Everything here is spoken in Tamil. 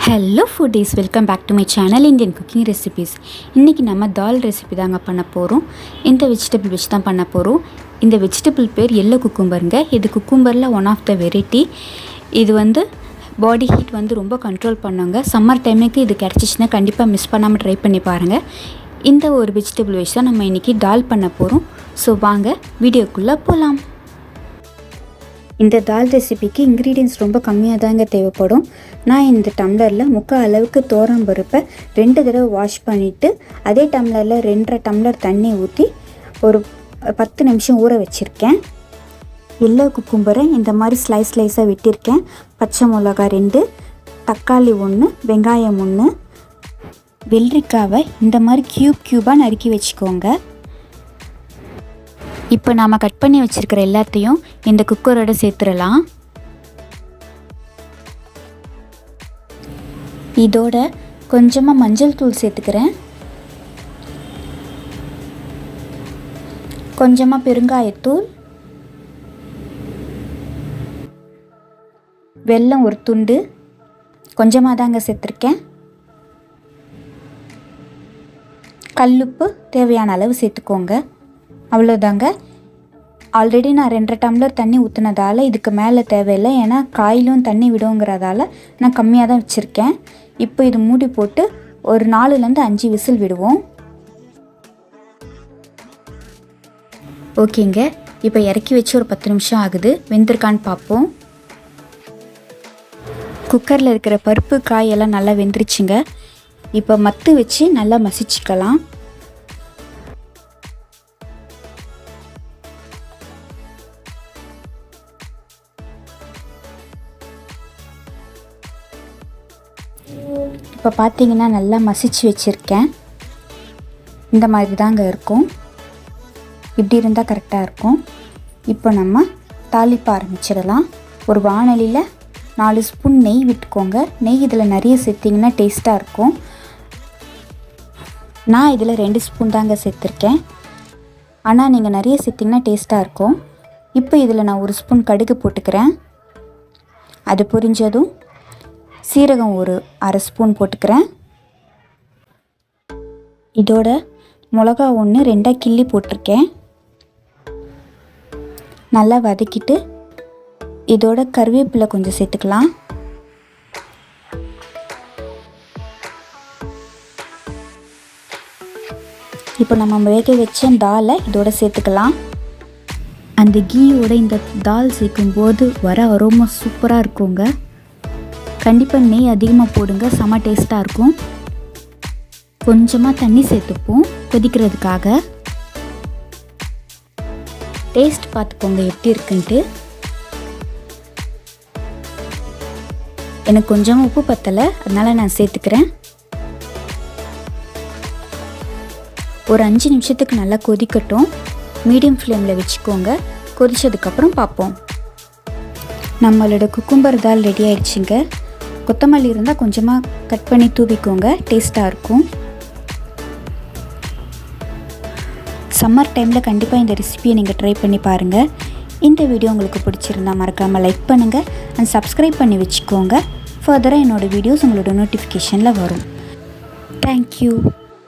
Hello foodies, welcome back to my channel Indian cooking recipes. இன்றைக்கி நம்ம தால் ரெசிபி தாங்க பண்ண போகிறோம். இந்த வெஜிடபிள் வச்சு தான் பண்ண போகிறோம். இந்த வெஜிடபிள் பேர் எல்லோ குக்கும்பருங்க. இது குக்கும்பரில் ஒன் ஆஃப் த வெரைட்டி. இது பாடி ஹீட் ரொம்ப கண்ட்ரோல் பண்ணுங்க. சம்மர் டைமுக்கு இது கிடச்சிச்சின்னா கண்டிப்பாக மிஸ் பண்ணாமல் ட்ரை பண்ணி பாருங்கள். இந்த ஒரு வெஜிடபிள் வச்சு தான் நம்ம இன்றைக்கி தால் பண்ண போகிறோம். ஸோ வாங்க வீடியோக்குள்ளே போகலாம். இந்த தால் ரெசிபிக்கு இன்க்ரீடியன்ட்ஸ் ரொம்ப கம்மியாக தாங்க தேவைப்படும். நான் இந்த டம்ளரில் 3/4 அளவுக்கு பருப்பை 2 தடவை வாஷ் பண்ணிவிட்டு அதே டம்ளரில் 2.5 டம்ளர் தண்ணி ஊற்றி ஒரு 10 நிமிஷம் ஊற வச்சுருக்கேன். எல்லோ குக்கும்பரை இந்த மாதிரி ஸ்லைஸாக வெட்டியிருக்கேன். பச்சை மிளகாய் 2, தக்காளி 1, வெங்காயம் 1, வெள்ளரிக்காவை இந்த மாதிரி க்யூபாக நறுக்கி வச்சுக்கோங்க. இப்போ நாம் கட் பண்ணி வச்சுருக்கிற எல்லாத்தையும் இந்த குக்கரோட சேர்த்துடலாம். இதோட கொஞ்சமாக மஞ்சள் தூள் சேர்த்துக்கிறேன், கொஞ்சமாக பெருங்காயத்தூள், வெல்லம் ஒரு துண்டு கொஞ்சமாக தாங்க சேர்த்துருக்கேன், கல்லுப்பு தேவையான அளவு சேர்த்துக்கோங்க. அவ்வளோதாங்க. ஆல்ரெடி நான் 2.5 டம்ளர் தண்ணி ஊற்றுனதால் இதுக்கு மேலே தேவையில்லை. ஏன்னா காயிலும் தண்ணி விடுங்கிறதால நான் கம்மியாக தான் வச்சுருக்கேன். இப்போ இது மூடி போட்டு ஒரு 4லேருந்து 5 விசில் விடுவோம். ஓகேங்க, இப்போ இறக்கி வச்சு ஒரு 10 நிமிஷம் ஆகுது. வெந்திருக்கான்னு பார்ப்போம். குக்கரில் இருக்கிற பருப்பு காயெல்லாம் நல்லா வெந்துருச்சுங்க. இப்போ மத்து வச்சு நல்லா மசிச்சுக்கலாம். இப்போ பார்த்தீங்கன்னா நல்லா மசிச்சு வச்சுருக்கேன். இந்த மாதிரி தாங்க இருக்கும். இப்படி இருந்தால் கரெக்டாக இருக்கும். இப்போ நம்ம தாளிப்ப ஆரம்பிச்சிடலாம். ஒரு வாணலியில் 4 ஸ்பூன் நெய் விட்டுக்கோங்க. நெய் இதில் நிறைய சேர்த்திங்கன்னா டேஸ்ட்டாக இருக்கும். நான் இதில் 2 ஸ்பூன் தாங்க சேர்த்துருக்கேன். ஆனால் நீங்கள் நிறைய சேர்த்திங்கன்னா டேஸ்ட்டாக இருக்கும். இப்போ இதில் நான் 1 ஸ்பூன் கடுகு போட்டுக்கிறேன். அது பொரிஞ்சதும் சீரகம் ஒரு 1/2 ஸ்பூன் போட்டுக்கிறேன். இதோட மிளகா 1 2 கிள்ளி போட்டிருக்கேன். நல்லா வதக்கிட்டு இதோட கருவேப்பிலை கொஞ்சம் சேர்த்துக்கலாம். இப்போ நம்ம வேக வச்ச தாலை இதோட சேர்த்துக்கலாம். அந்த கீயோட இந்த தால் சேர்க்கும்போது வர அரோமா சூப்பராக இருக்குங்க. கண்டிப்பாக நெய் அதிகமாக போடுங்க, செம்ம டேஸ்ட்டாக இருக்கும். கொஞ்சமாக தண்ணி சேர்த்துப்போம் கொதிக்கிறதுக்காக. டேஸ்ட் பார்த்துக்கோங்க எப்படி இருக்குன்ட்டு. எனக்கு கொஞ்சமாக உப்பு பத்தலை, அதனால் நான் சேர்த்துக்கிறேன். ஒரு 5 நிமிஷத்துக்கு நல்லா கொதிக்கட்டும். மீடியம் ஃப்ளேமில் வச்சுக்கோங்க. கொதிச்சதுக்கப்புறம் பார்ப்போம். நம்மளோட குக்கும்பர் தால் ரெடி ஆயிடுச்சுங்க. கொத்தமல்லி இருந்தால் கொஞ்சமாக கட் பண்ணி தூவிக்கோங்க, டேஸ்ட்டாக இருக்கும். சம்மர் டைமில் கண்டிப்பாக இந்த ரெசிபியை நீங்கள் ட்ரை பண்ணி பாருங்கள். இந்த வீடியோ உங்களுக்கு பிடிச்சிருந்தால் மறக்காமல் லைக் பண்ணுங்கள் அண்ட் சப்ஸ்கிரைப் பண்ணி வச்சுக்கோங்க. ஃபர்தராக என்னோடய வீடியோஸ் உங்களோட நோட்டிஃபிகேஷனில் வரும். தேங்க்யூ.